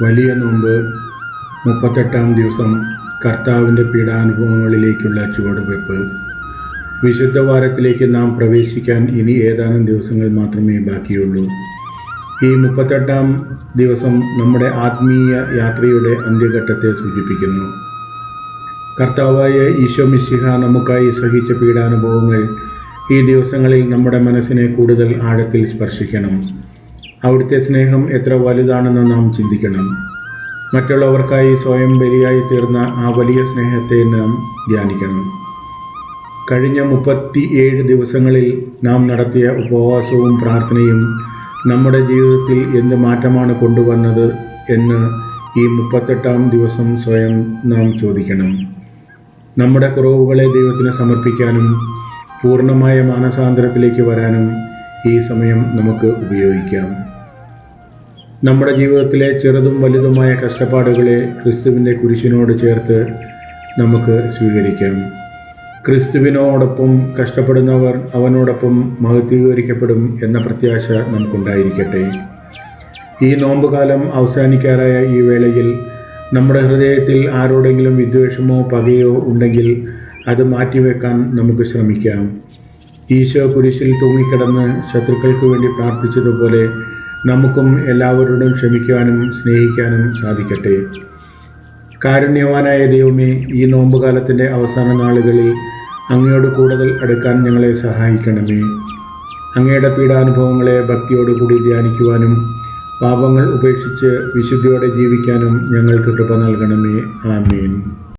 വലിയ നോമ്പ് 38-ാം ദിവസം കർത്താവിൻ്റെ പീഡാനുഭവങ്ങളിലേക്കുള്ള ചുവടുവെപ്പ്. വിശുദ്ധ വാരത്തിലേക്ക് നാം പ്രവേശിക്കാൻ ഇനി ഏതാനും ദിവസങ്ങൾ മാത്രമേ ബാക്കിയുള്ളൂ. ഈ 38-ാം ദിവസം നമ്മുടെ ആത്മീയ യാത്രയുടെ അന്ത്യഘട്ടത്തെ സൂചിപ്പിക്കുന്നു. കർത്താവായ ഈശോ മിശിഹ നമുക്കായി സഹിച്ച പീഡാനുഭവങ്ങൾ ഈ ദിവസങ്ങളിൽ നമ്മുടെ മനസ്സിനെ കൂടുതൽ ആഴത്തിൽ സ്പർശിക്കണം. അവിടുത്തെ സ്നേഹം എത്ര വലുതാണെന്ന് നാം ചിന്തിക്കണം. മറ്റുള്ളവർക്കായി സ്വയം ബലിയായി തീർന്ന ആ വലിയ സ്നേഹത്തെ നാം ധ്യാനിക്കണം. കഴിഞ്ഞ 37 ദിവസങ്ങളിൽ നാം നടത്തിയ ഉപവാസവും പ്രാർത്ഥനയും നമ്മുടെ ജീവിതത്തിൽ എന്ത് മാറ്റമാണ് കൊണ്ടുവന്നത് എന്ന് ഈ 38-ാം ദിവസം സ്വയം നാം ചോദിക്കണം. നമ്മുടെ കുറവുകളെ ദൈവത്തിന് സമർപ്പിക്കാനും പൂർണ്ണമായ മാനസാന്തരത്തിലേക്ക് വരാനും ഈ സമയം നമുക്ക് ഉപയോഗിക്കാം. നമ്മുടെ ജീവിതത്തിലെ ചെറുതും വലുതുമായ കഷ്ടപ്പാടുകളെ ക്രിസ്തുവിൻ്റെ കുരിശിനോട് ചേർത്ത് നമുക്ക് സ്വീകരിക്കാം. ക്രിസ്തുവിനോടൊപ്പം കഷ്ടപ്പെടുന്നവർ അവനോടൊപ്പം മഹത്വീകരിക്കപ്പെടും എന്ന പ്രത്യാശ നമുക്കുണ്ടായിരിക്കട്ടെ. ഈ നോമ്പുകാലം അവസാനിക്കാറായ ഈ വേളയിൽ നമ്മുടെ ഹൃദയത്തിൽ ആരോടെങ്കിലും വിദ്വേഷമോ പകയോ ഉണ്ടെങ്കിൽ അത് മാറ്റിവെക്കാൻ നമുക്ക് ശ്രമിക്കാം. ഈശോ കുരിശിൽ തൂങ്ങിക്കിടന്ന് ശത്രുക്കൾക്ക് വേണ്ടി പ്രാർത്ഥിച്ചതുപോലെ നമുക്കും എല്ലാവരോടും ക്ഷമിക്കാനും സ്നേഹിക്കാനും സാധിക്കട്ടെ. കാരുണ്യവാനായ ദൈവമേ, ഈ നോമ്പുകാലത്തിൻ്റെ അവസാന നാളുകളിൽ അങ്ങയോട് കൂടുതൽ അടുക്കാൻ ഞങ്ങളെ സഹായിക്കണമേ. അങ്ങയുടെ പീഡാനുഭവങ്ങളെ ഭക്തിയോടുകൂടി ധ്യാനിക്കുവാനും പാപങ്ങൾ ഉപേക്ഷിച്ച് വിശുദ്ധിയോടെ ജീവിക്കാനും ഞങ്ങൾക്ക് കൃപ നൽകണമേ. ആമേൻ.